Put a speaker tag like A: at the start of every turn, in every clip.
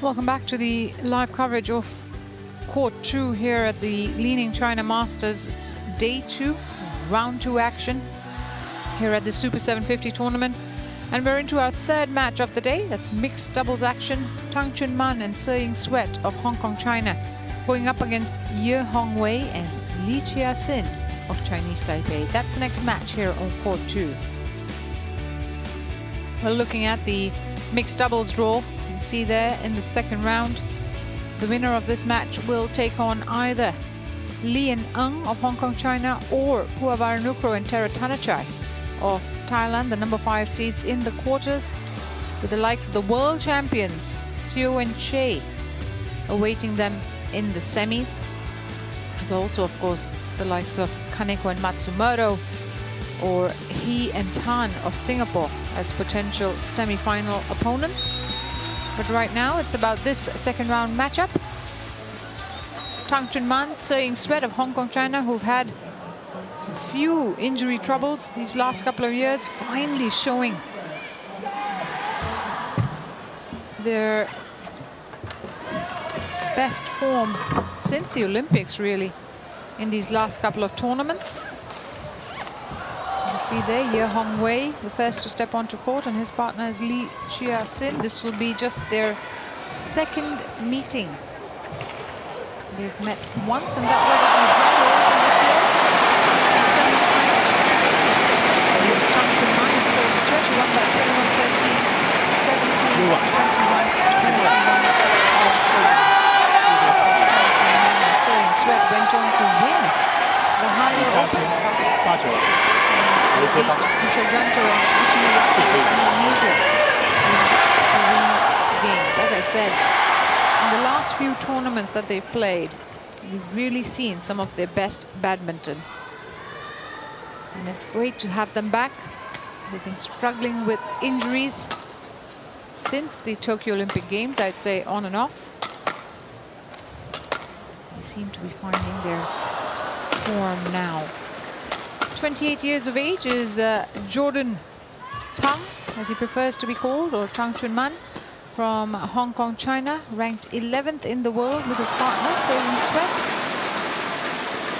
A: Welcome back to the live coverage of Court 2 here at the Li-Ning China Masters. It's day 2, round 2 action here at the Super 750 tournament. And we're into our third match of the day. That's mixed doubles action. Tang Chunman and Se Sweat of Hong Kong, China, going up against Ye Hongwei and Li Chia-sin of Chinese Taipei. That's the next match here on Court 2. We're looking at the mixed doubles draw. You see there in the second round, the winner of this match will take on either Lien Ng of Hong Kong, China, or Puavaranukroh and Teratanachai of Thailand, the number 5 seeds in the quarters, with the likes of the world champions Seo and Che awaiting them in the semis. There's also, of course, the likes of Kaneko and Matsumoto, or He and Tan of Singapore as potential semi-final opponents. But right now, it's about this second round matchup. Tang Chunman, Se Sweat of Hong Kong, China, who've had a few injury troubles these last couple of years, finally showing their best form since the Olympics, really, in these last couple of tournaments. You see there, Ye Hongwei, the first to step onto court, and his partner is Li Chia-sin. This will be just their second meeting. They've met once, and that was at the Grand Open this year in semi-finals. It was Tang Chunman and Se Sweat, who won by 21-13, 21-21. Se Sweat went on to win the Higher Open. Beat Kushajanto and Kushimiraki in the 3 games. As I said, in the last few tournaments that they've played, you've really seen some of their best badminton. And it's great to have them back. They've been struggling with injuries since the Tokyo Olympic Games, I'd say on and off. They seem to be finding their form now. 28 years of age is Jordan Tang, as he prefers to be called, or Tang Chunman, from Hong Kong, China, ranked 11th in the world with his partner, Se Sweat.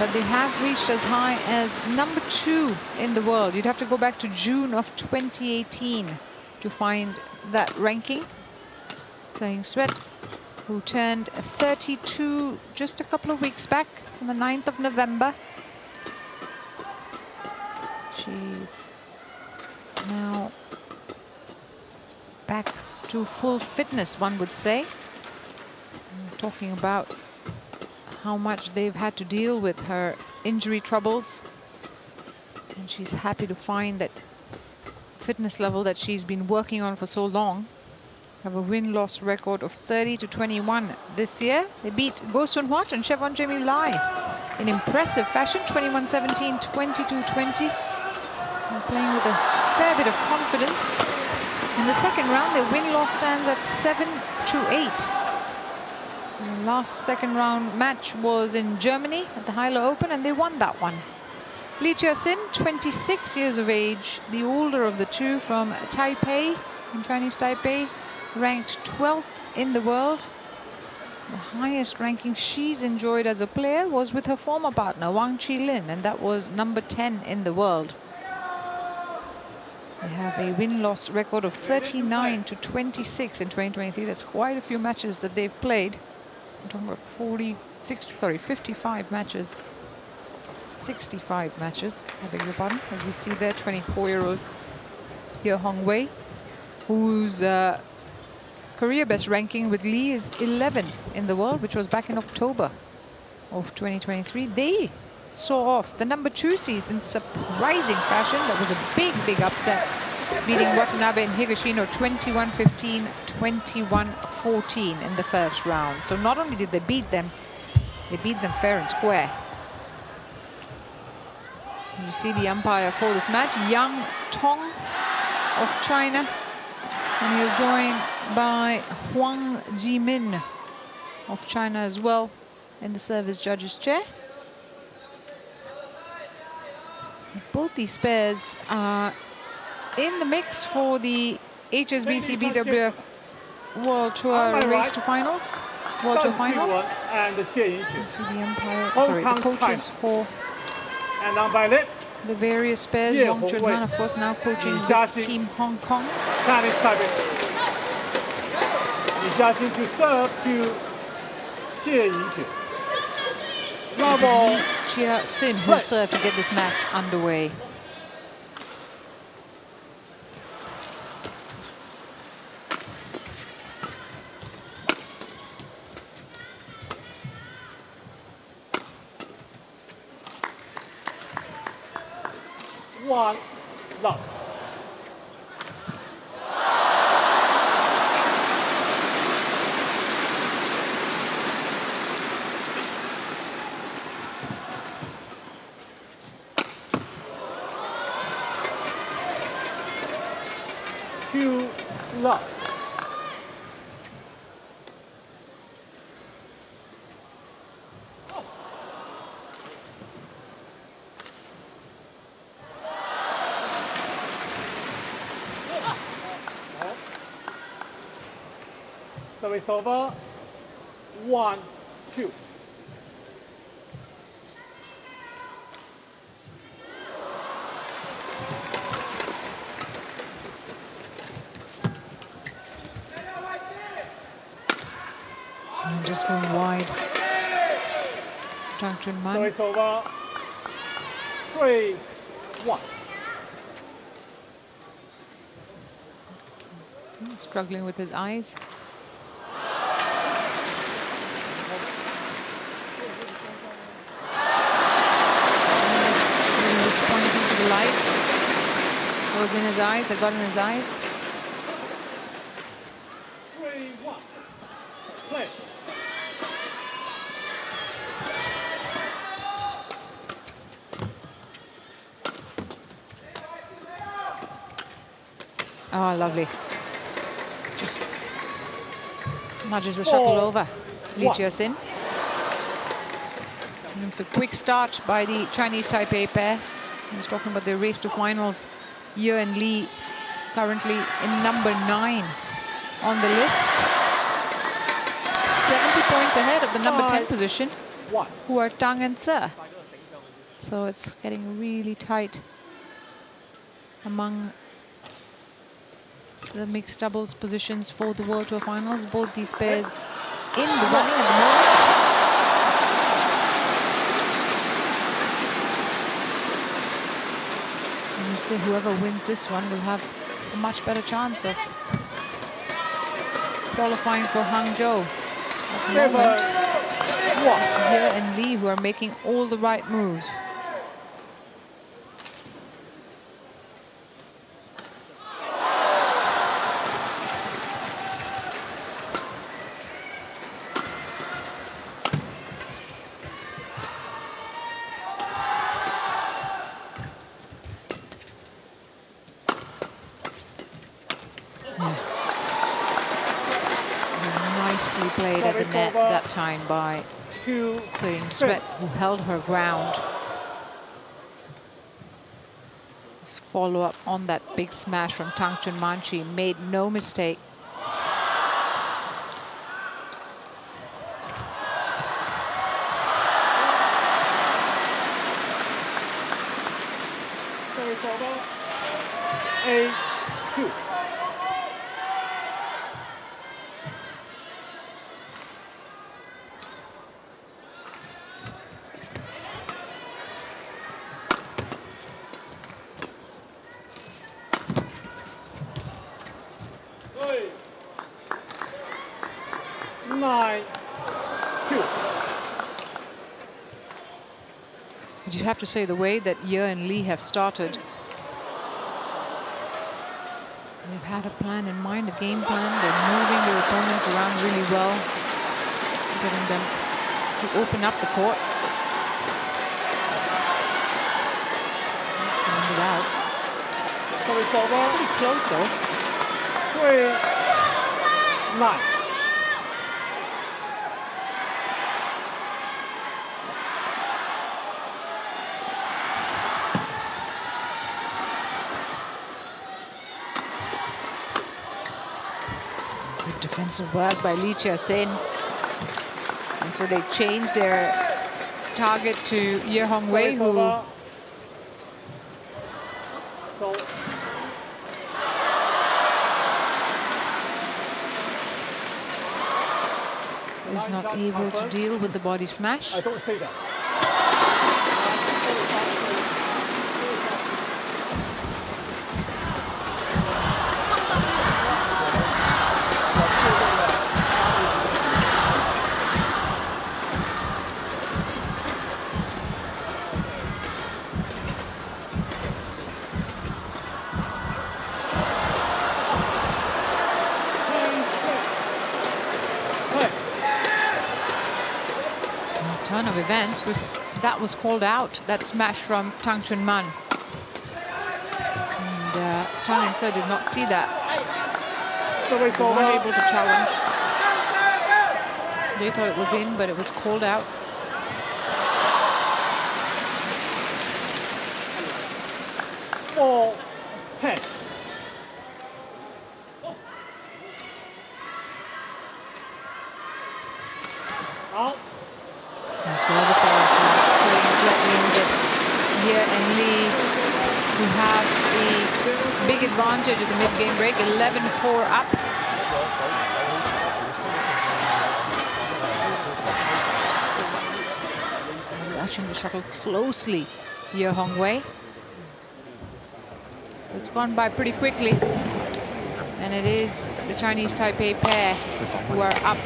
A: But they have reached as high as number 2 in the world. You'd have to go back to June of 2018 to find that ranking. Se Sweat, who turned 32 just a couple of weeks back, on the 9th of November. She's now back to full fitness, one would say. I'm talking about how much they've had to deal with her injury troubles. And she's happy to find that fitness level that she's been working on for so long. Have a win-loss record of 30-21 this year. They beat Go Sun-Hwat and Chevron Jamie Lai in impressive fashion, 21-17, 22-20. They're playing with a fair bit of confidence. In the second round, their win-loss stands at 7-8. The last second round match was in Germany at the Hilo Open, and they won that one. Li Chia-sin, 26 years of age, the older of the two, from Taipei, in Chinese Taipei, ranked 12th in the world. The highest ranking she's enjoyed as a player was with her former partner, Wang Qilin, and that was number 10 in the world. They have a win-loss record of 39-26 in 2023. That's quite a few matches that they've played. I'm talking about 55 matches. 65 matches, I beg your pardon. As we see there, 24-year-old Ye Hongwei, whose career best ranking with Li is 11 in the world, which was back in October of 2023. They saw off the number 2 seed in surprising fashion. That was a big upset, beating Watanabe and Higashino 21-15, 21-14 in the first round. So not only did they beat them fair and square. You see the umpire for this match, Yang Tong of China, and he'll join by Huang Jimin of China as well in the service judges chair. Both these pairs are in the mix for the HSBC BWF World Tour race to finals. World Tour finals.
B: And
A: see the umpire, sorry, the coaches for the various pairs. Wang Junhan, of course, now coaching with Team Hong Kong.
B: Chinese Taipei. Li Jiaxin to serve to Xie Yingxue.
A: Li Chia-sin will serve to get this match underway.
B: One love. Two love. Service over. 1, 2.
A: And just going wide. Tang Chunman.
B: Service over. 3, 1.
A: Struggling with his eyes. Pointing to the light. What was in his eyes? That got in his eyes.
B: 3, 1. Play.
A: Oh, lovely. Just nudges the shuttle over. Li Chia-sin. And it's a quick start by the Chinese Taipei pair. I was talking about the race to finals. Ye and Li currently in number 9 on the list. 70 points ahead of the number 10 position, who are Tang and Tse. So it's getting really tight among the mixed doubles positions for the World Tour finals. Both these pairs in the running at the moment. And you say whoever wins this one will have a much better chance of qualifying for Hangzhou. At the moment, it's Ye and Li who are making all the right moves. Nicely played at the net that time by Tsering Sweat, who held her ground. This follow-up on that big smash from Tang Chunman. She made no mistake.
B: Service over. 8-2.
A: But you have to say the way that Ye and Li have started, they've had a plan in mind, a game plan. They're moving their opponents around really well, getting them to open up the court. That's landed out. Pretty close though.
B: 3-9.
A: Defensive work by Lee Chia-sin. And so they changed their target to Ye Hongwei, who is not able to deal with the body smash.
B: I don't say that.
A: Turn of events was called out, that smash from Tang Chunman. And Tang and Seo did not see that. They weren't able to challenge. They thought it was in, but it was called out.
B: Four, 10. Out.
A: Service error. So that means it's Ye and Lee who have the big advantage at the mid-game break, 11-4 up. Watching the shuttle closely, Ye Hongwei. So it's gone by pretty quickly. And it is the Chinese Taipei pair who are up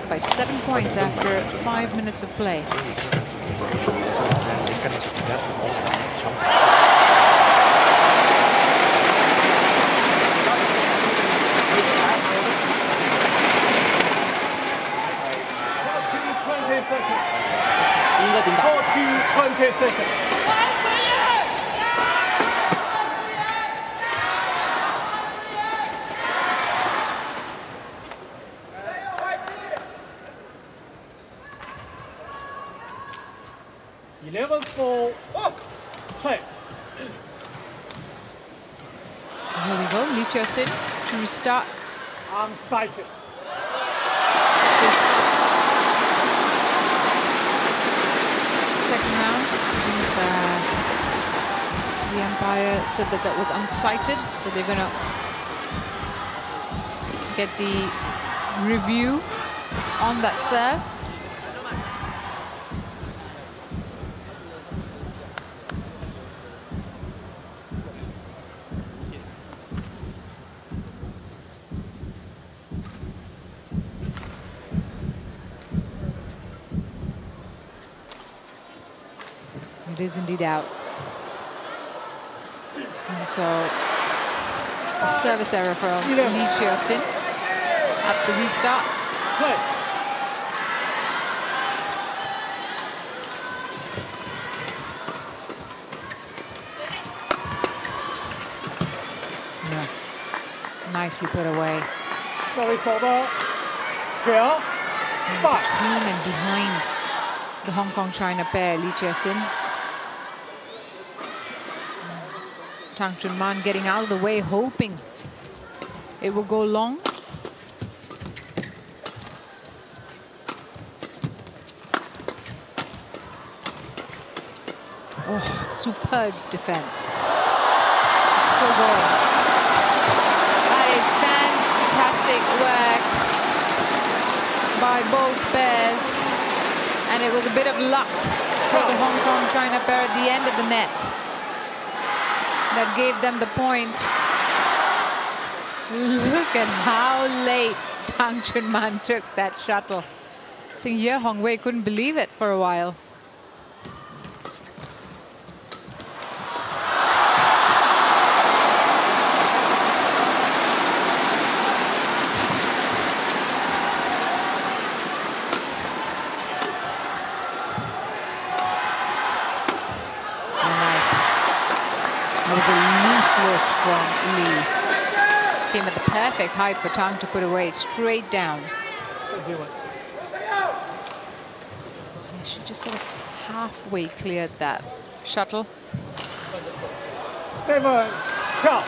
A: by 7 points after 5 minutes of play.
B: Play.
A: Here we go, Lee Chia-sin to restart.
B: I'm sighted.
A: This second round. I think the umpire said that was unsighted, so they're going to get the review on that serve. It is indeed out. And so it's a service error from Lee Chia-sin at the restart.
B: Play.
A: Yeah. Nicely put away.
B: Service over. Clear. 5.
A: Clean and behind the Hong Kong-China pair, Lee Chia-sin. Tang Chunman getting out of the way, hoping it will go long. Oh, superb defense. Still going. That is fantastic work by both pairs. And it was a bit of luck for the Hong Kong-China pair at the end of the net that gave them the point. Look at how late Tang Chunman took that shuttle. I think Ye Hongwei couldn't believe it for a while. From Lee. Came at the perfect height for Tang to put away, straight down. Yeah, she just sort of halfway cleared that shuttle.
B: 7. Go.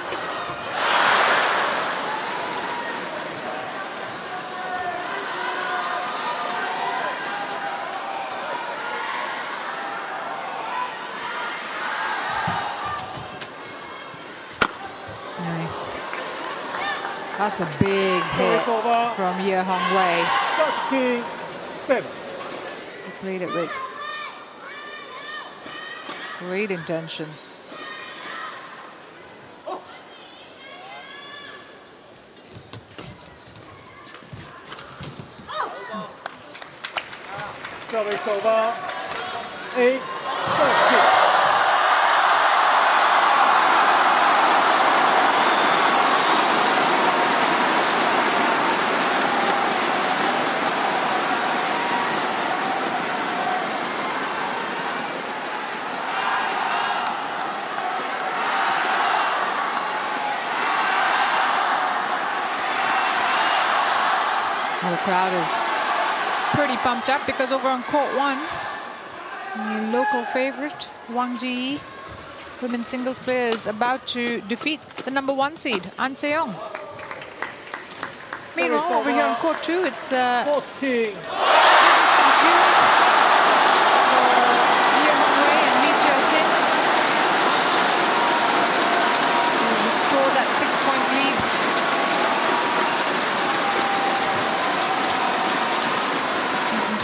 A: That's a big hit from Ye Hong Wei.
B: 13-7.
A: He played it with great intention.
B: Service over. 8-13.
A: Well, the crowd is pretty pumped up because over on court 1, the local favorite, Wang Ji, women's singles player, is about to defeat the #1 seed, An Se-young. Meanwhile, over here on court 2, it's
B: 14.
A: subdued for Ye Hong Wei and Lee Jia-sin to restore that 6-point lead.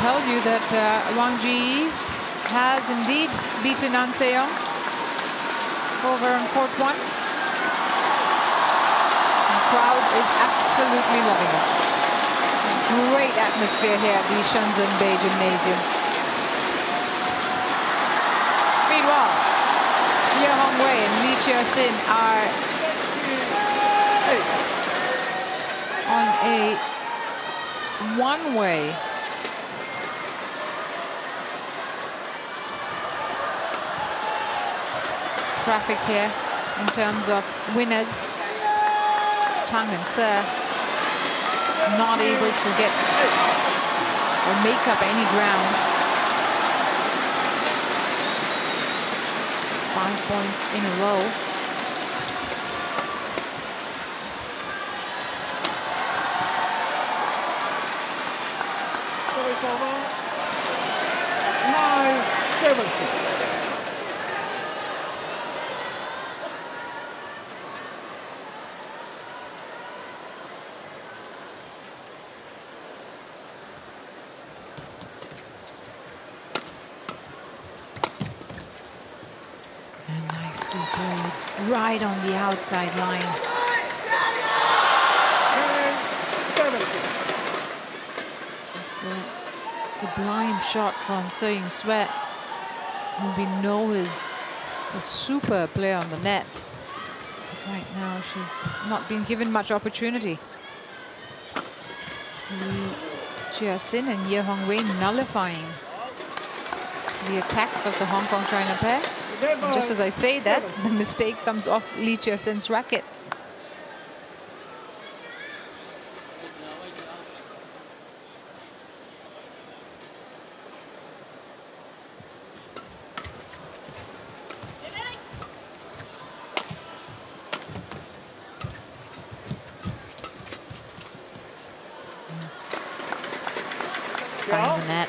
A: Tell you that Wang Ji has indeed beaten An Se-young over on court 1. The crowd is absolutely loving it. Great atmosphere here at the Shenzhen Bay Gymnasium. Meanwhile, Ye Hong Wei and Lee Jia-sin are on a one-way traffic here in terms of winners. Tang and Tse not able to get or make up any ground. 5 points in a row.
B: Service over. 9-17.
A: Right on the outside line.
B: 10-17.
A: It's a sublime shot from Se-young Sweat, who we know is a super player on the net. But right now, she's not been given much opportunity. Lee Jia-sin and Ye Hong Wei nullifying the attacks of the Hong Kong-China pair. And just as I say that, the mistake comes off Lee Jia-sin's racket. Finds the net.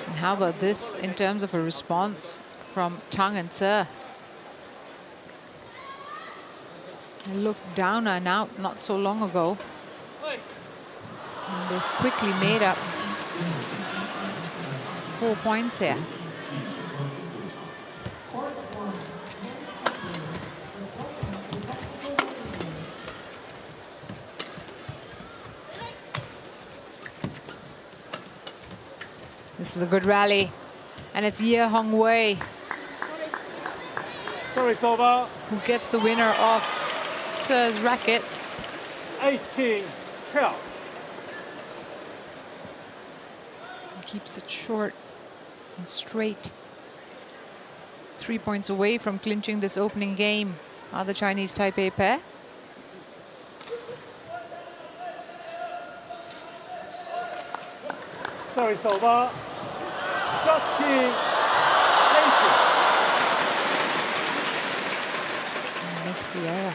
A: And how about this in terms of a response from Tang and Tse? They looked down and out not so long ago, and they quickly made up 4 points here. This is a good rally, and it's Ye Hong Wei
B: Service over.
A: who gets the winner off Tse's racket.
B: 18-12.
A: Keeps it short and straight. 3 points away from clinching this opening game are the Chinese Taipei pair.
B: Service over. 13-18.
A: Makes the error.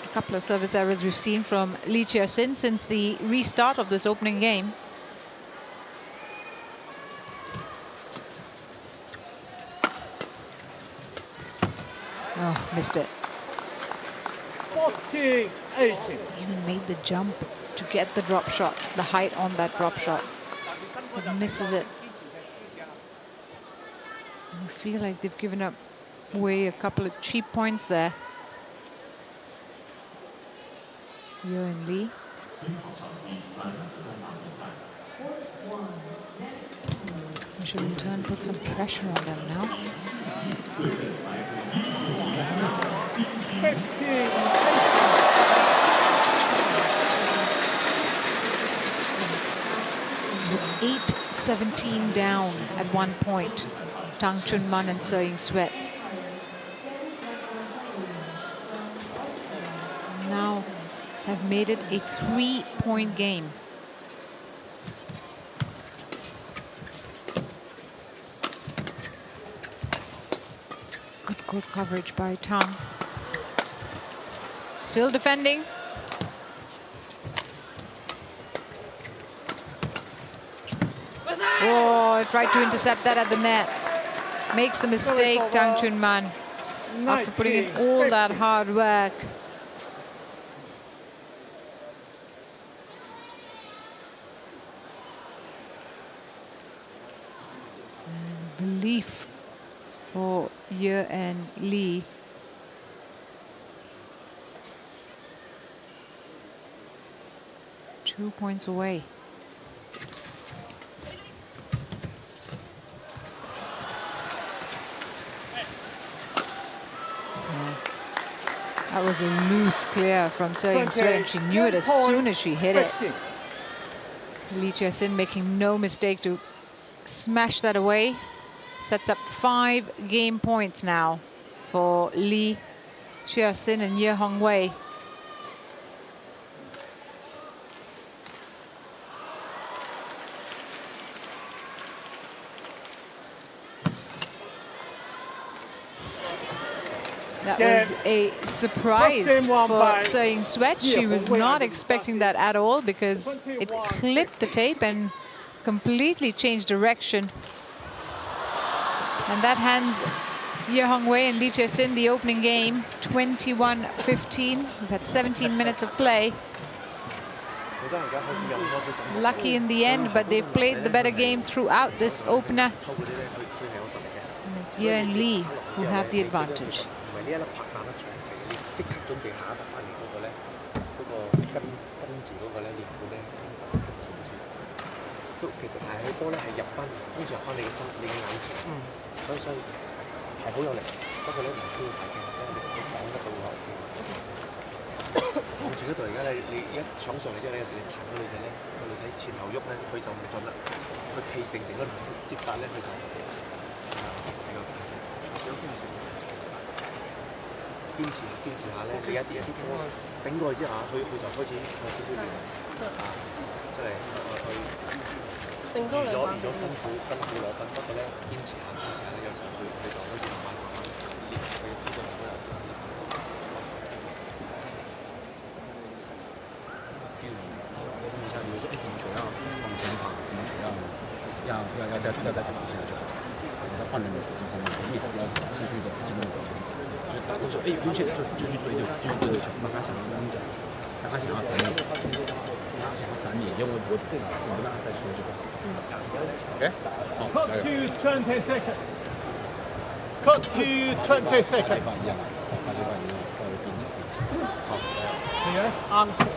A: A couple of service errors we've seen from Lee Jia-sin since the restart of this opening game. Oh, missed it.
B: 14, 18.
A: Even made the jump to get the drop shot, the height on that drop shot. But misses it. I feel like they've given up away a couple of cheap points there. Yo and Lee. We should in turn put some pressure on them now.
B: 15,
A: 8-17 down at one point. Tang Chunman and Seo Sweat. Now have made it a 3-point game. Good coverage by Tang. Still defending. Oh, tried to intercept that at the net. Makes the mistake, Tang Chunman, after putting in all that hard work. And relief for Ye and Lee. Two points away. That was a loose clear from Seo Sweat, and she knew it as soon as she hit it. Lee Chia-sin making no mistake to smash that away. Sets up 5 game points now for Lee Chia-sin and Ye Hongwei. That was a surprise for Seo Sweat. She was not expecting that at all, because it clipped the tape and completely changed direction. And that hands Ye Hongwei and Lee Chia-sin the opening game, 21-15. We've had 17 minutes of play. Lucky in the end, but they've played the better game throughout this opener. And it's Ye and Lee who have the advantage.
C: 呢一粒拍打得長期，你即刻準備下一粒翻嚟嗰個咧，嗰個跟住嗰個咧練盤咧緊實少少，都其實係佢波咧係入翻，通常入翻你嘅身、你嘅眼前，所以係好有力，不過咧唔需要太驚，因為你擋得到嘅 OK。望住嗰度而家你一闖上嚟之後咧，有時你彈嗰女仔咧，個女仔前後喐咧，佢就唔準啦，佢企定嗰度接殺咧，佢就堅持下咧，你一啲波頂過去之下，佢就開始有少少亂啊，即係預咗辛苦攞分，不過咧堅持下咧，有時候佢就開始慢慢練佢嘅思想都有。一下，比如说，什么球要往前跑，什么球要再跑下就好。在换人的时机上面，你也是要持续的进入往前走。就打到球，路线就去追着球，让他想要让他想要3年，他想要3年，因为不让他再说就好。OK， 好，加油。
B: Cut to 20 seconds.
C: 一样，发球法一样，稍微盯一下。好，加油。
B: Yes, encore.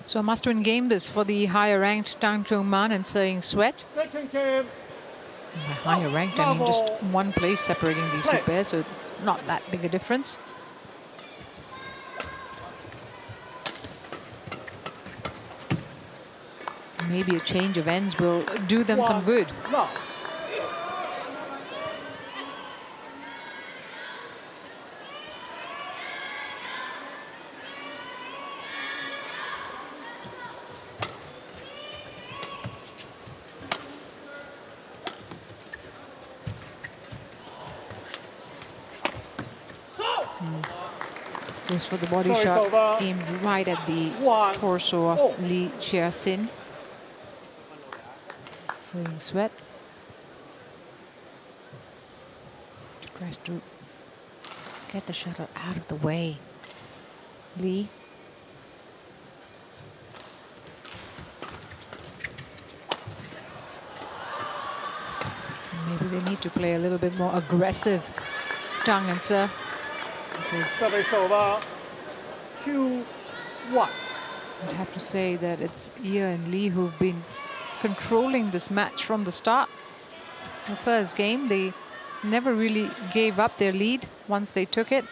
A: So a must-win game this for the higher-ranked Tang Chunman and Seo Sweat.
B: Second game.
A: Higher-ranked, I mean, just one place separating these two pairs, so it's not that big a difference. Maybe a change of ends will do them some good.
B: No.
A: Goes for the body
B: Choice
A: shot,
B: over.
A: aimed right at the
B: 1.
A: torso of
B: Oh.
A: Lee Chia-sin. Soaking sweat. Tries to get the shuttle out of the way. Lee. Maybe they need to play a little bit more aggressive, Tang and Tse.
B: Service over. 2-1.
A: I'd have to say that it's Ye and Lee who've been controlling this match from the start. The first game, they never really gave up their lead once they took it.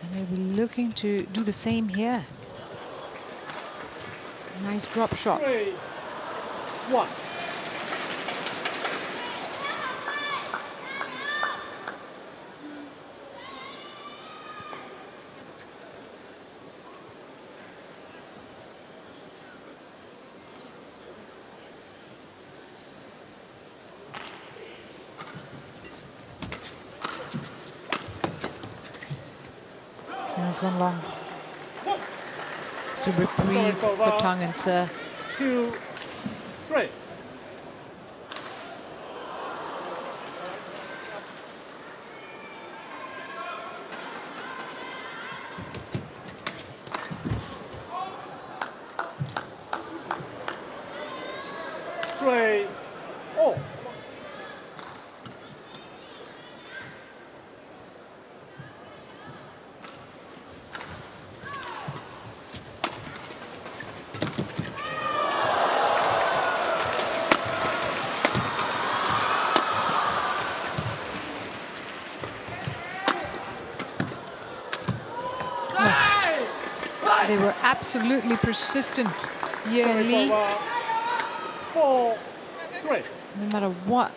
A: And they'll be looking to do the same here. Nice drop shot.
B: 3-1.
A: And it's gone long. It's a reprieve for Tang and Tse.
B: 2-3. Oh.
A: They were absolutely persistent, Ye and Lee.
B: 4-3.
A: No matter what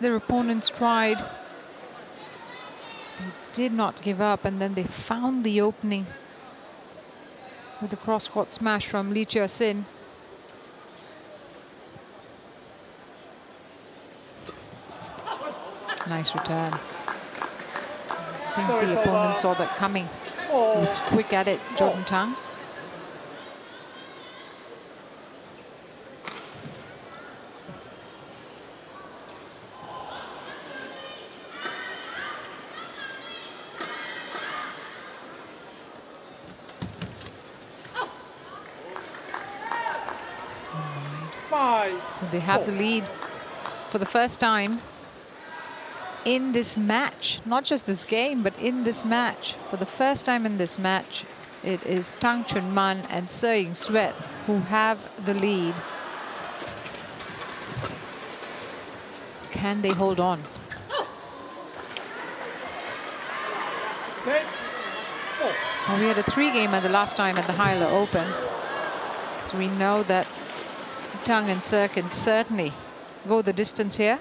A: their opponents tried, they did not give up, and then they found the opening with the cross-court smash from Lee Chia-sin. Nice return. I think the opponent saw that coming. He was quick at it, Jordan Tang. So they have the lead for the first time in this match, not just this game, but in this match. For the first time in this match, it is Tang Chunman and Soaking Sweat who have the lead. Can they hold on?
B: 6-4.
A: Well, we had a 3-gamer the last time at the Hyla Open. So we know that Tang and Tse can certainly go the distance here.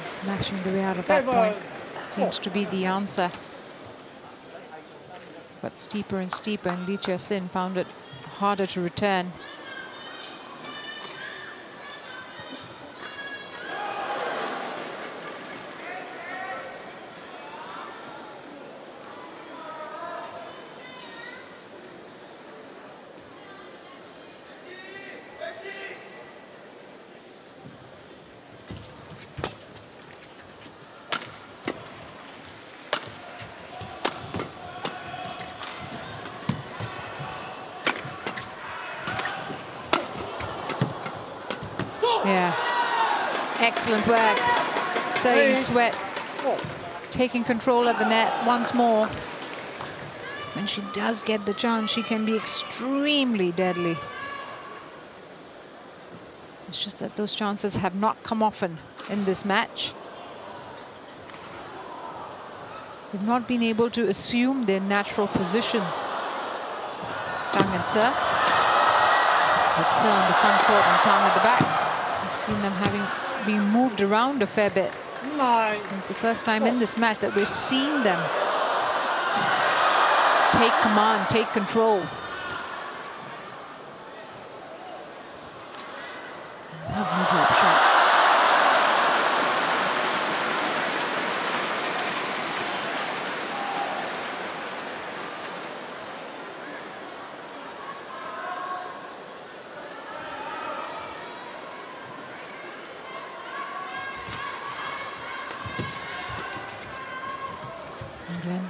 A: Smashing the way out of that point seems to be the answer. But steeper and steeper, and Lee Chia-sin found it harder to return. Yeah, excellent work. Soaking Sweat taking control of the net once more. When she does get the chance, she can be extremely deadly. It's just that those chances have not come often in this match. They've not been able to assume their natural positions. Tang and Tse. Tse on the front court and Tang at the back. We've seen them being moved around a fair bit.
B: 9.
A: It's the first time in this match that we're seeing them take command, take control. Lovely drop shot. Again,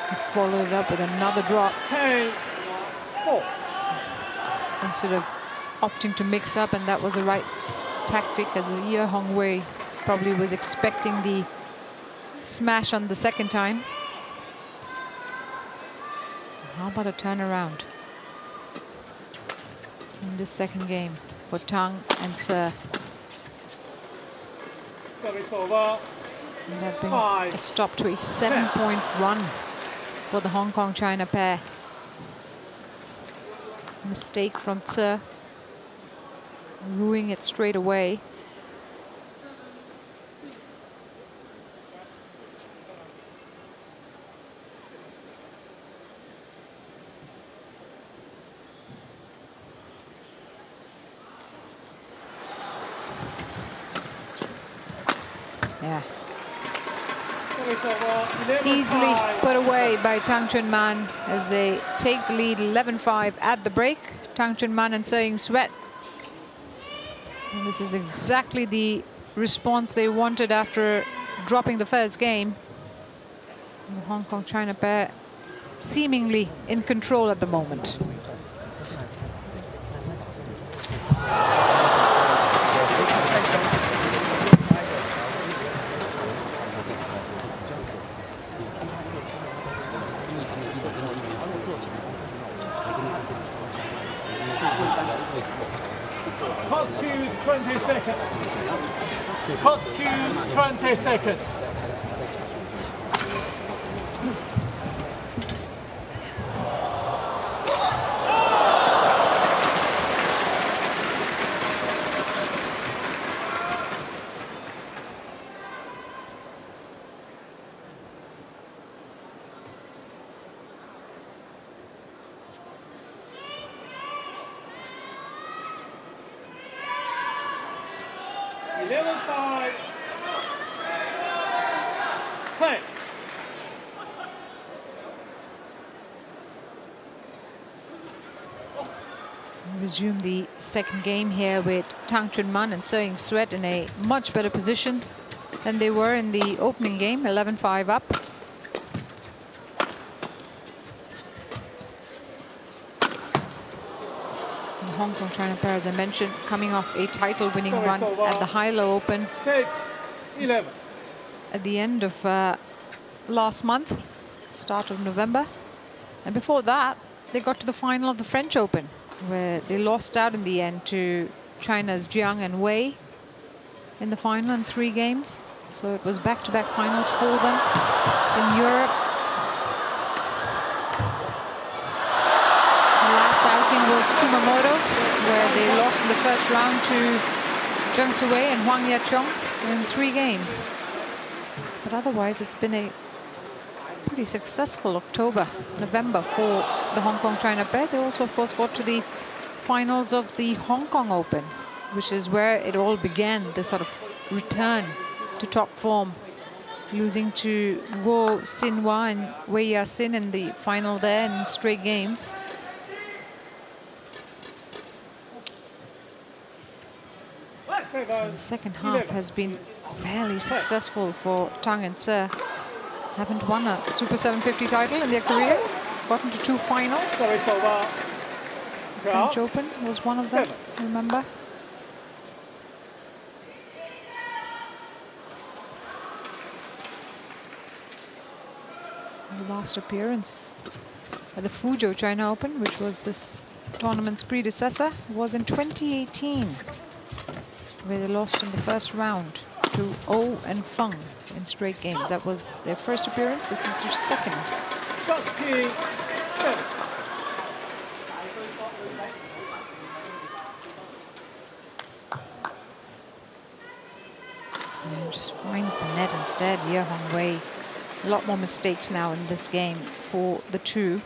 A: he followed it up with another drop.
B: 10. 4.
A: Instead of opting to mix up, and that was the right tactic, as Ye Hongwei probably was expecting the smash on the second time. How about a turnaround in this second game for Tang and Se?
B: Service over.
A: And that brings a stop to a 7-point run for the Hong Kong-China pair. Mistake from Se, ruining it straight away. Yeah. Easily put away by Tang Chunman as they take the lead 11-5 at the break. Tang Chunman and Se Sweat. And this is exactly the response they wanted after dropping the first game. And the Hong Kong-China pair seemingly in control at the moment.
B: Hot to 20 seconds. Hot to 20 seconds.
A: Resume the second game here with Tang Chunman and Se Sweat in a much better position than they were in the opening game, 11-5 up. The Hong Kong-China pair, as I mentioned, coming off a title-winning run at the Hilo Open
B: 6-11
A: at the end of last month, start of November. And before that, they got to the final of the French Open, where they lost out in the end to China's Jiang and Wei in the final in 3 games. So it was back-to-back finals for them in Europe. The last outing was Kumamoto, where they lost in the first round to Zheng Siwei and Huang Yachong in 3 games. But otherwise, it's been a pretty successful October, November for the Hong Kong-China pair. They also, of course, got to the finals of the Hong Kong Open, which is where it all began, the sort of return to top form, losing to Guo Xinhua and Wei Yasin in the final there in straight games. So the second half has been fairly successful for Tang and Se. Haven't won a Super 750 title in their career. Gotten to 2 finals. French Open was one of them, remember? The last appearance at the Fuzhou China Open, which was this tournament's predecessor, was in 2018, where they lost in the first round to Oh and Feng in straight games. That was their first appearance. This is their second.
B: 27.
A: And just finds the net instead. Ye Hongwei. A lot more mistakes now in this game for the two.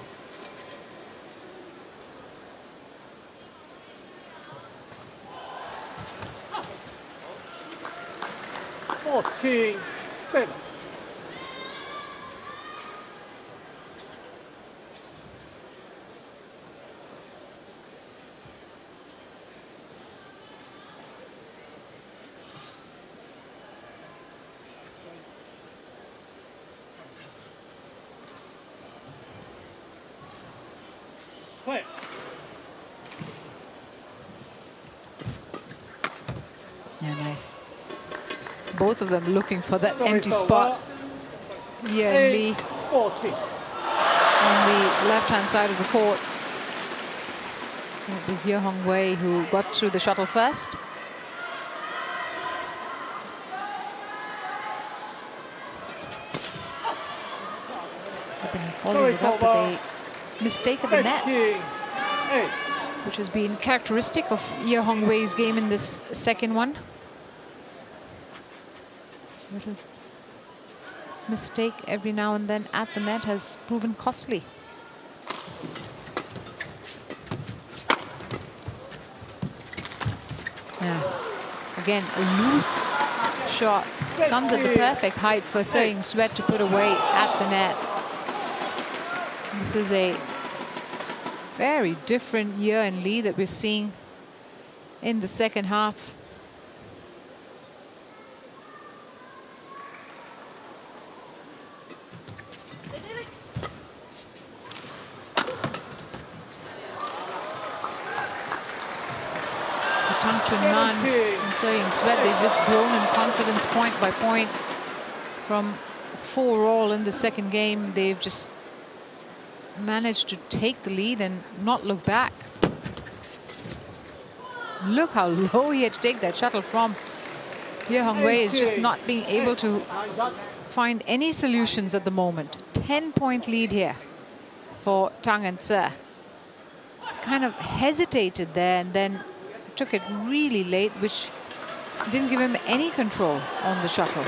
B: $14-7. Play.
A: Yeah, nice. Both of them looking for that empty spot. Ye and Lee
B: 14.
A: on the left-hand side of the court. It was Ye Hongwei who got through the shuttle first. But then followed it up with a mistake at the net,
B: 15-8.
A: which has been characteristic of Ye Hongwei's game in this second one. Little mistake every now and then at the net has proven costly. Yeah. Again, a loose shot comes at the perfect height for Seo Sweat to put away at the net. This is a very different Ye and Lee that we're seeing in the second half. Tang Chunman and Seo Sweat, they've just grown in confidence point by point. From 4-all in the second game, they've just managed to take the lead and not look back. Look how low he had to take that shuttle from. Ye Hongwei is just not being able to find any solutions at the moment. 10-point lead here for Tang and Tse. Kind of hesitated there and then took it really late, which didn't give him any control on the shuttle.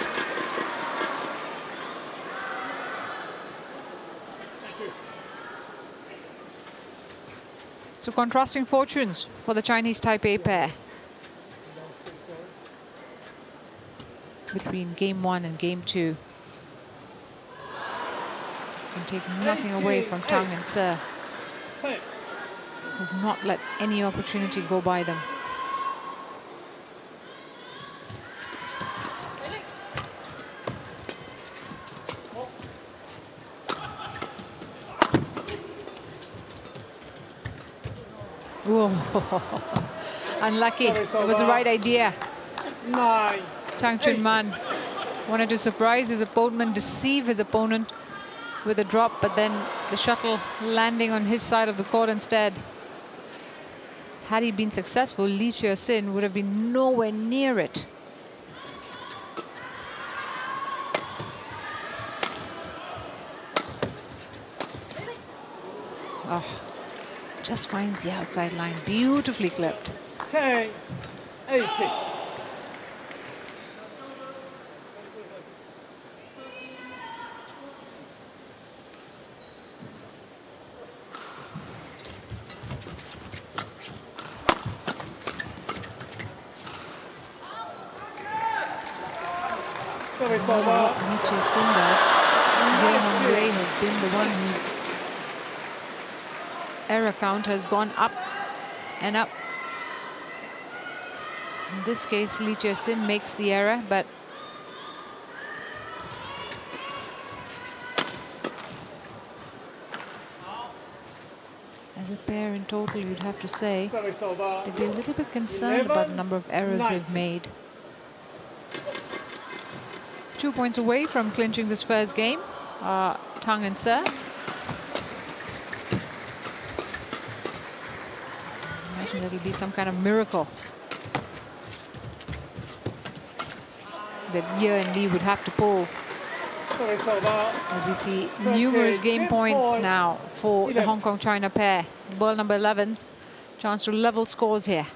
A: So contrasting fortunes for the Chinese Taipei pair between game 1 and game 2. Can take nothing away from Tang and Tse, who've not let any opportunity go by them. Whoa. Unlucky. It was the right idea.
B: 9.
A: Tang Chunman wanted to surprise his opponent, deceive his opponent with a drop, but then the shuttle landing on his side of the court instead. Had he been successful, Lee Chia-sin would have been nowhere near it. Oh, just finds the outside line, beautifully clipped.
B: 10-18. Service over.
A: Lee Chia-sin does. Ye Hongwei has been the one whose error count has gone up and up. In this case, Lee Chia-sin makes the error, but as a pair in total, you'd have to say
B: Service over.
A: they'd be a little bit concerned about the number of errors they've made. 2 points away from clinching this first game, Tang and Tse. Imagine it'll be some kind of miracle that Ye and Lee would have to pull,
B: Service over.
A: as we see numerous game points now for the Hong Kong-China pair. World number 11's chance to level scores here.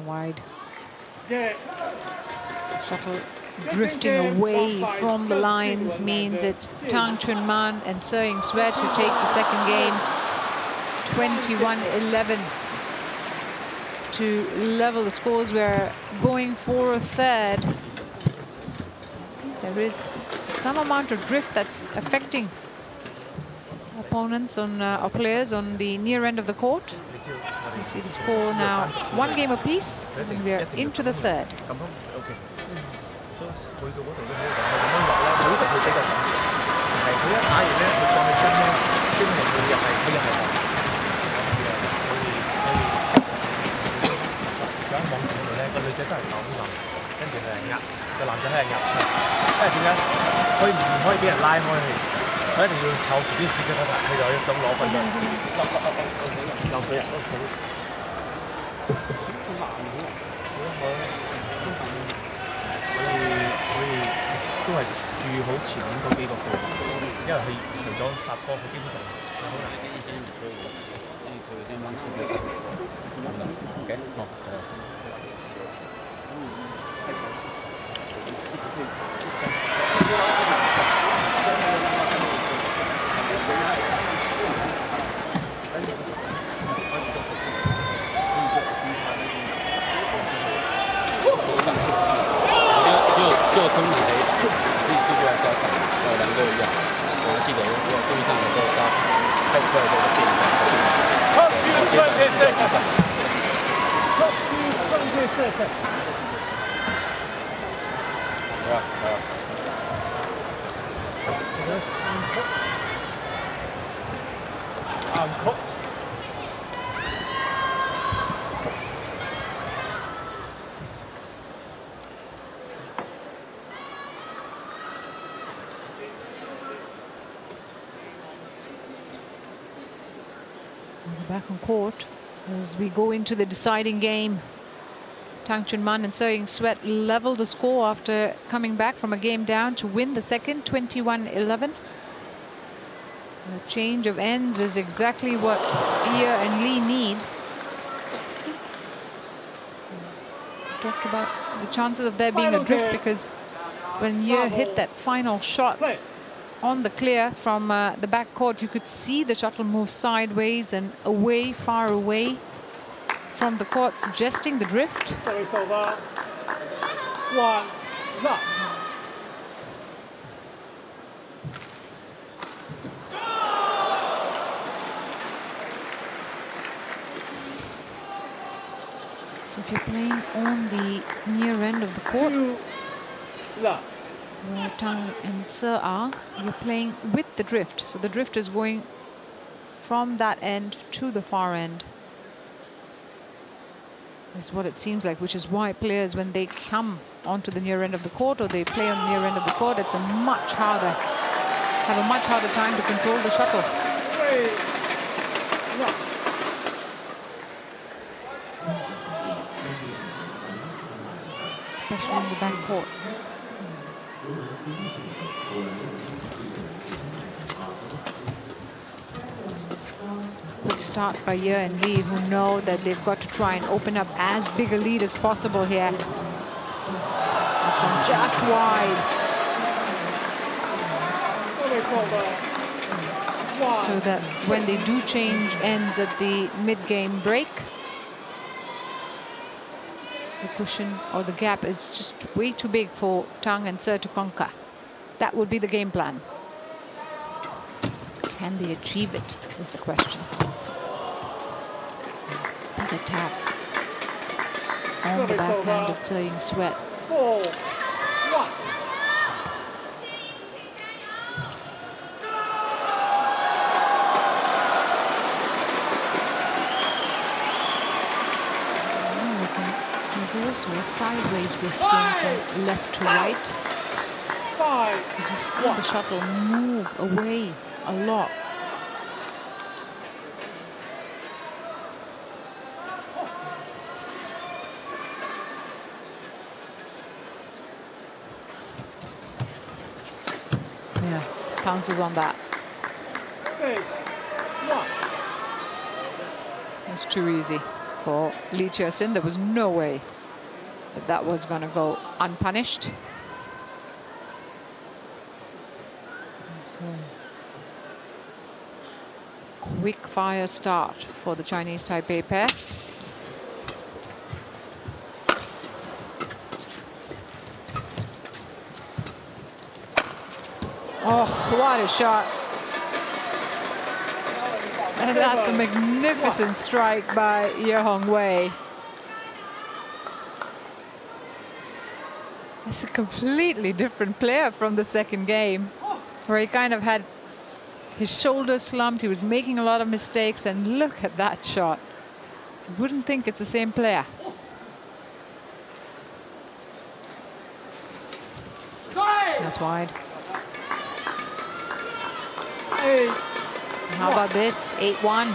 A: wide.
B: Yeah.
A: Shuttle drifting away from the lines means it's Tang Chunman and Seo Sweat who take the second game. 21-11 to level the scores. We're going for a third. There is some amount of drift that's affecting opponents on our players on the near end of the court. You see the score now, 1 game apiece, and we're into the third. Back on court as we go into the deciding game. Tang Chunman and Seo Sweat level the score after coming back from a game down to win the second, 21-11. The change of ends is exactly what Ye and Lee need. Talked about the chances of there being a drift because when Ye hit that final shot on the clear from the back court, you could see the shuttle move sideways and away, far away from the court, suggesting the drift.
B: Service over. 1 love.
A: So if you're playing on the near end of the court,
B: 2 love.
A: where Tang and Seo are, you're playing with the drift. So the drift is going from that end to the far end. That's what it seems like, which is why players, when they come onto the near end of the court or they play on the near end of the court, it's have a much harder time to control the shuttle.
B: 3 love.
A: Especially in the back court. Quick start by Ye and Lee, who know that they've got to try and open up as big a lead as possible here. It's gone just wide.
B: Service over. 1.
A: So that when they do change ends at the mid-game break, the cushion or the gap is just way too big for Tang and Seo to conquer. That would be the game plan. Can they achieve it, is the question. Big attack on the backhand of Seo Sweat.
B: 4 1.
A: There's also a sideways drift going from left to right.
B: 5
A: As you've seen the shuttle move away a lot. Yeah, pounces on that.
B: 6 1.
A: It's too easy. for Lee Chia-sin. There was no way that that was going to go unpunished. So, quick fire start for the Chinese Taipei pair. Oh, what a shot. And that's a magnificent strike by Ye Hongwei. It's a completely different player from the second game, where he kind of had his shoulders slumped, he was making a lot of mistakes, and look at that shot. You wouldn't think it's the same player. That's wide.
B: Hey.
A: How about this? 8-1.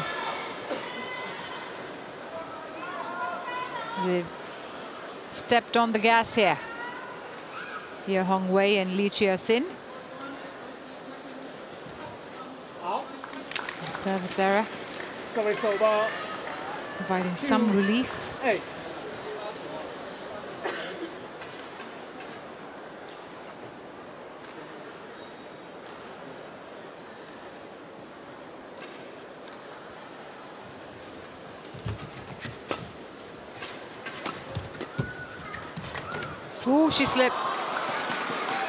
A: They've stepped on the gas here. Ye Hongwei and Lee Chia-sin. Service error. Providing some relief.
B: Hey.
A: Ooh, she slipped.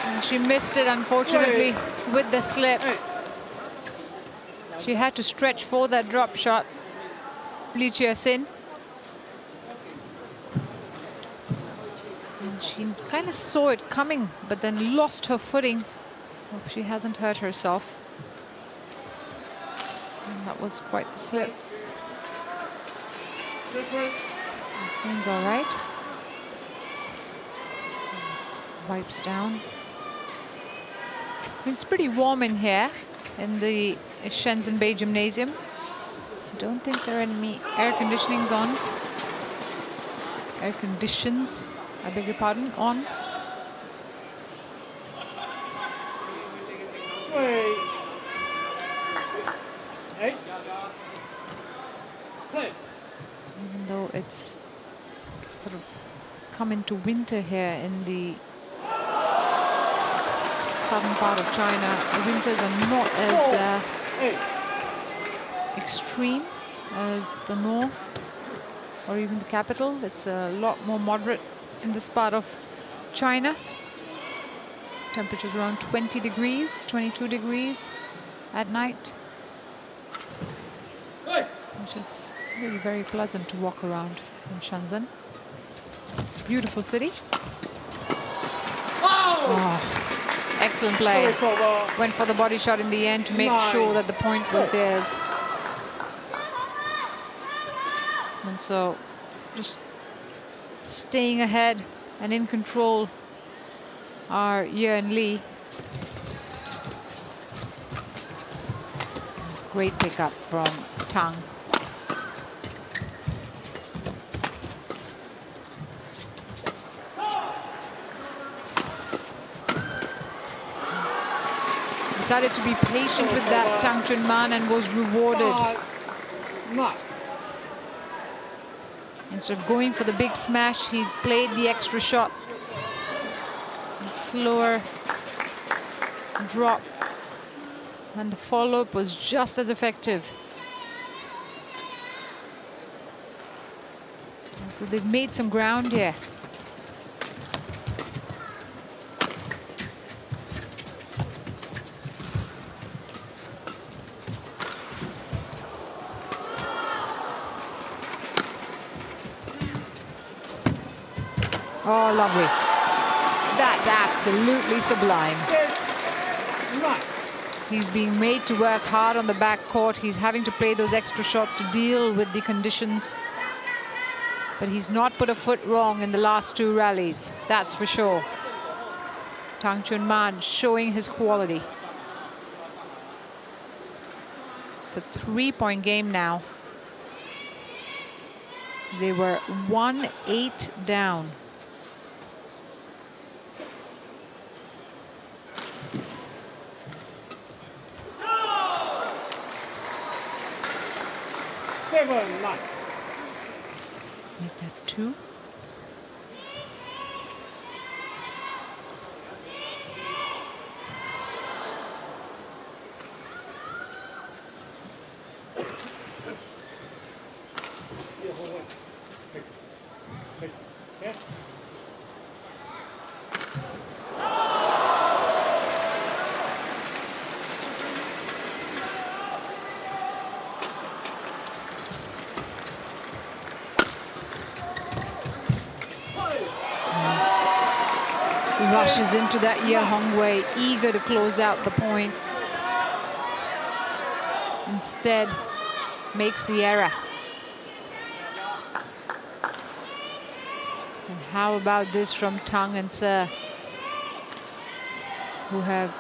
A: And she missed it, unfortunately, with the slip. She had to stretch for that drop shot, Lee Chia-sin. And she kind of saw it coming, but then lost her footing. Hope she hasn't hurt herself. And that was quite the slip. Seems all right. Wipes down. It's pretty warm in here in the Shenzhen Bay Gymnasium. Don't think there are any air conditionings on. Air conditions, I beg your pardon, on. Even though it's sort of come into winter here in the southern part of China, the winters are not as extreme as the north or even the capital. It's a lot more moderate in this part of China. Temperatures around 20 degrees, 22 degrees at night, which is really very pleasant to walk around in Shenzhen. It's a beautiful city. Oh. Excellent play. Went for the body shot in the end to make sure that the point was theirs. And so just staying ahead and in control are Ye and Lee. Great pickup from Tang. Decided to be patient with that Tang Chunman and was rewarded. Instead of going for the big smash, he played the extra shot. And slower drop. And the follow-up was just as effective. And so they've made some ground here. Oh, lovely. That's absolutely sublime. He's being made to work hard on the back court. He's having to play those extra shots to deal with the conditions. But he's not put a foot wrong in the last two rallies, that's for sure. Tang Chunman showing his quality. It's a 3-point game now. They were 1-8 down. Make that 2. Rushes into that Ye Hongwei, eager to close out the point. Instead, makes the error. And how about this from Tang and Se, who have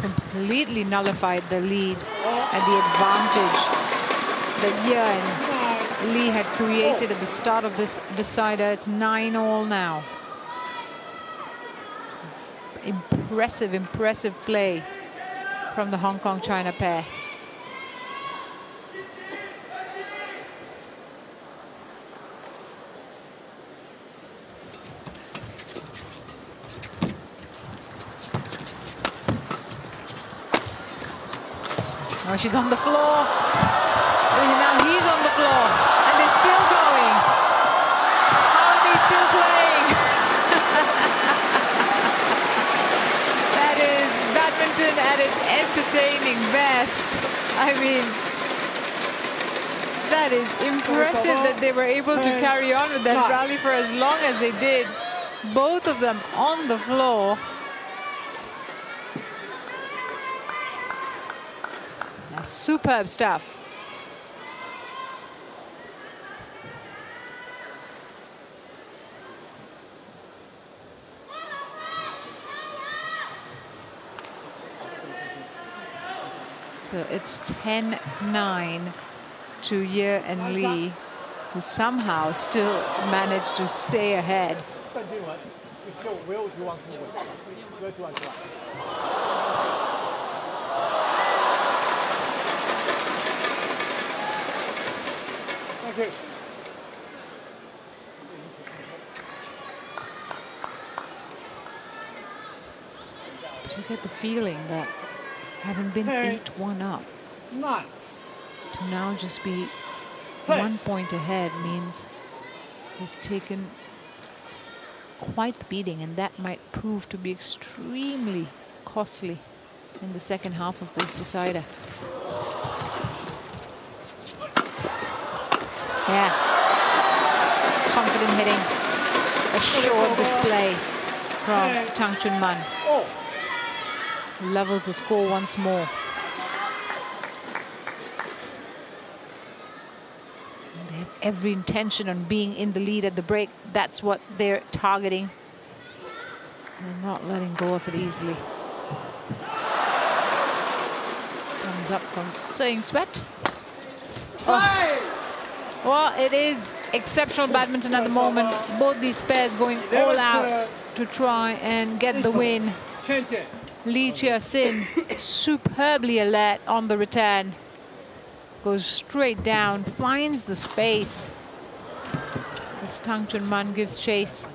A: completely nullified the lead and the advantage that Ye and Li had created at the start of this decider. It's 9-all now. Impressive, impressive play from the Hong Kong-China pair. Oh, she's on the floor. And now he's on the floor. And they're still going. How are they still playing? That is badminton at its entertaining best. I mean, that is impressive that they were able to carry on with that rally for as long as they did. Both of them on the floor. Superb stuff. So it's 10-9 to Ye and Li, who somehow still managed to stay ahead.
B: Okay.
A: But you get the feeling that having been 8-1 up, to now just be 1 point ahead means they've taken quite the beating, and that might prove to be extremely costly in the second half of this decider. Yeah, confident hitting, assured display from Tang Chunman. Levels the score once more. And they have every intention on being in the lead at the break. That's what they're targeting. They're not letting go of it easily. Comes up from Tseng Sweat. Well, it is exceptional badminton at the moment. Both these pairs going all out to try and get the win. Li Chia-sin superbly alert on the return. Goes straight down, finds the space as Tang Chunman gives chase.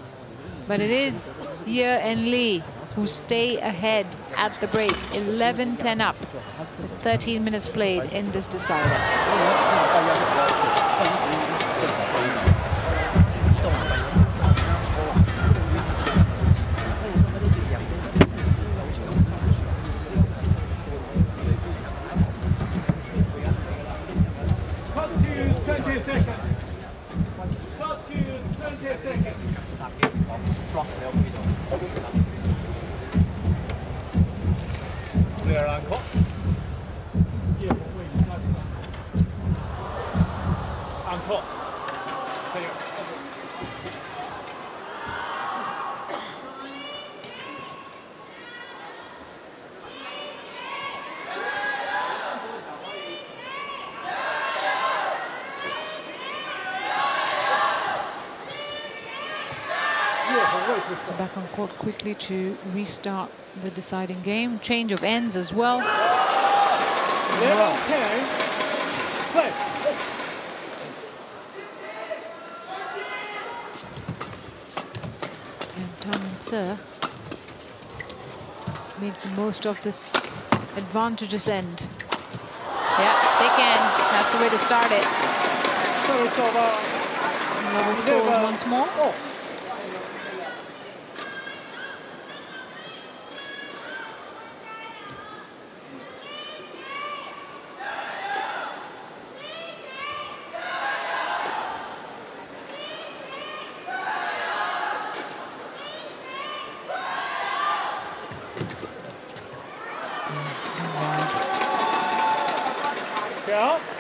A: But it is Ye and Li who stay ahead at the break. 11-10 up with 13 minutes played in this decider. So back on court quickly to restart the deciding game. Change of ends as well. Tse make the most of this advantageous end. Yeah, they can. That's the way to start it. Level scores once more.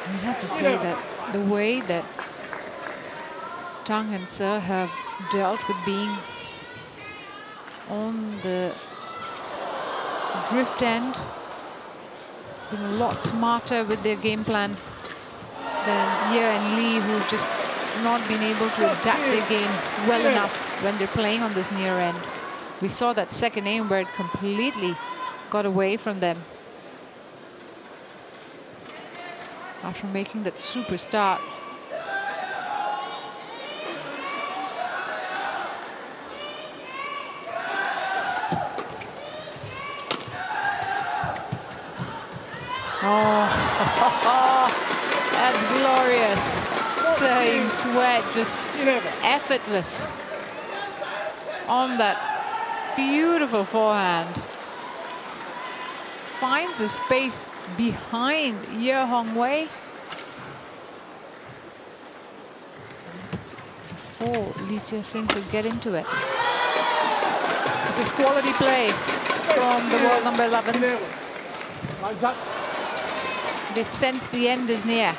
A: I have to say that the way that Tang and Tse have dealt with being on the drift end, been a lot smarter with their game plan than Ye and Lee, who've just not been able to adapt their game well enough when they're playing on this near end. We saw that second aim where it completely got away from them after making that super start. Oh, that's glorious. Saying Sweat just effortless on that beautiful forehand. Finds the space behind Ye Hongwei before Lee Chia-sing could get into it. This is quality play from the world number 11s. They sense the end is near.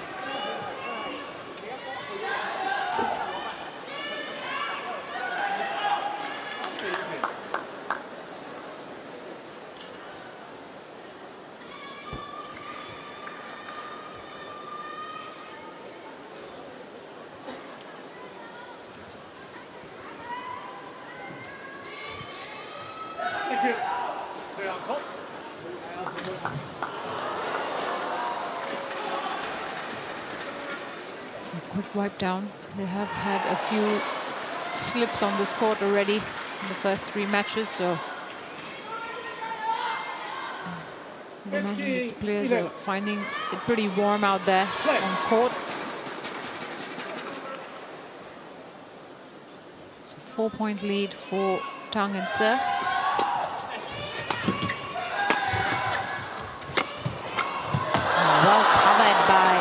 A: So quick wipe down. They have had a few slips on this court already in the first 3 matches, so I imagine the players are finding it pretty warm out there on court. It's a 4-point lead for Tang and Tse. Well covered by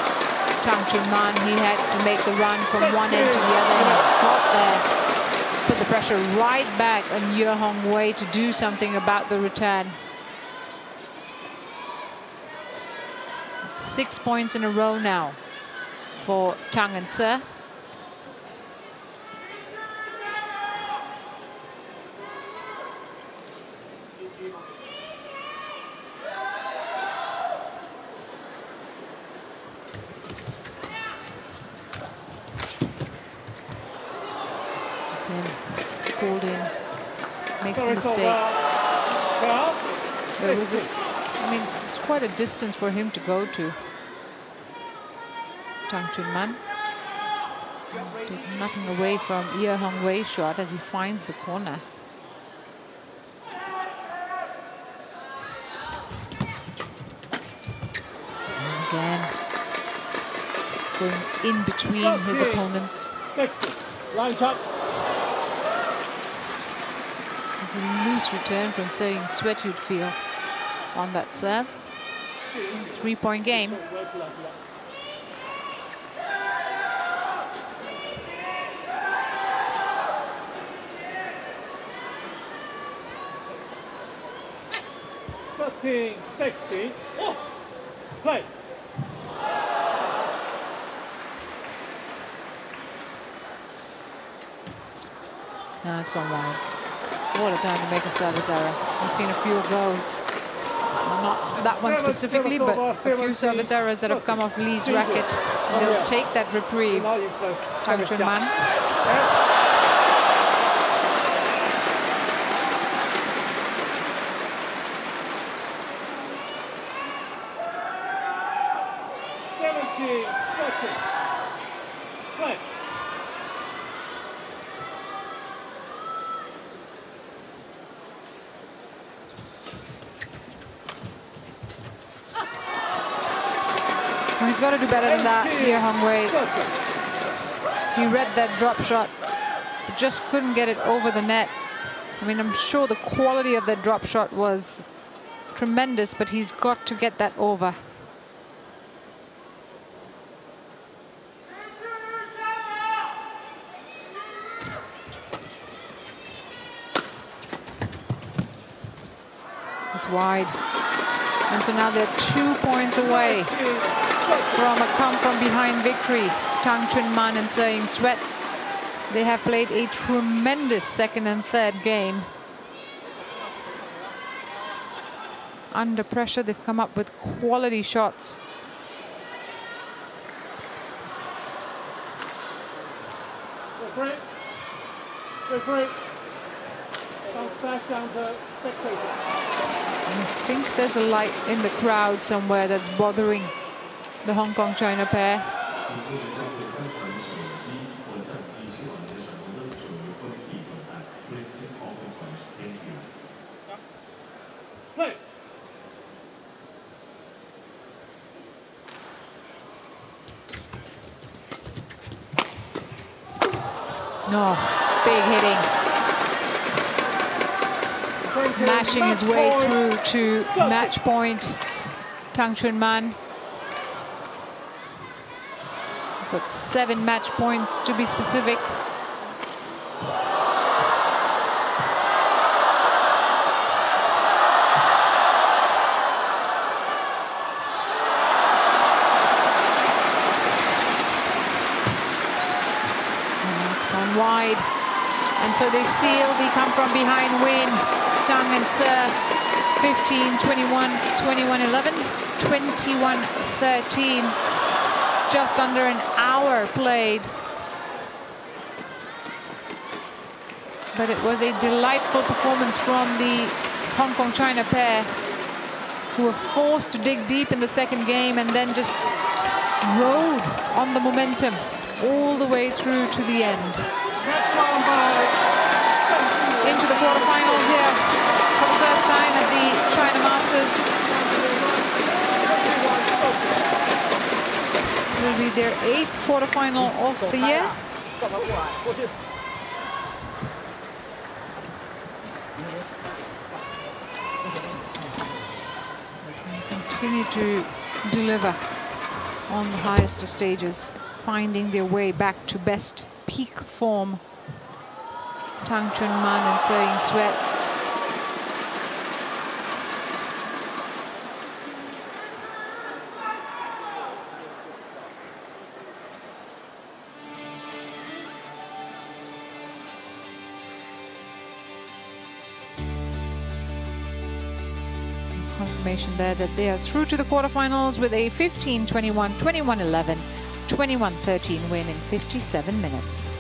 A: Tang Chun-man. He had to make the run from one end to the other. He got there, put the pressure right back on Ye Hongwei to do something about the return. 6 points in a row now for Tang and Tse. Called in, makes a mistake. There was it's quite a distance for him to go to. Tang Chun-man. Take nothing away from Ye Hongwei's shot as he finds the corner. And again, going in between his opponents.
B: 60. Line touch.
A: There's a loose return from Saying Sweat, you'd feel, on that serve. 3-point game.
B: Thirteen, 60. Play.
A: No, it's gone wide. What a time to make a service error. I've seen a few of those. Not that one specifically, but a few service errors that have come off Lee's racket. And they'll take that reprieve. Tang Chun-man. Well, he's got to do better than that here, Hong Wei. He read that drop shot, but just couldn't get it over the net. I mean, I'm sure the quality of that drop shot was tremendous, but he's got to get that over. It's wide. And so now they're 2 points away from a come-from-behind victory. Tang Chunman and Tsai Sweat. They have played a tremendous second and third game. Under pressure, they've come up with quality shots. I think there's a light in the crowd somewhere that's bothering the Hong Kong-China pair. No, big hitting. Smashing his way through to match point. Tang Chunman. Got 7 match points to be specific. Wide, and so they seal the come-from-behind win. Tang and Tse, 15-21, 21-11, 21-13. Just under an hour played. But it was a delightful performance from the Hong Kong-China pair, who were forced to dig deep in the second game and then just rode on the momentum all the way through to the end. Into the quarterfinals here for the first time at the China Masters. It will be their 8th quarterfinal of the year. Continue to deliver on the highest of stages, finding their way back to best peak form. Tang Chunman and Tsai Sweat. Confirmation there that they are through to the quarterfinals with a 15-21, 21-11, 21-13 win in 57 minutes.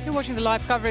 A: You're watching the live coverage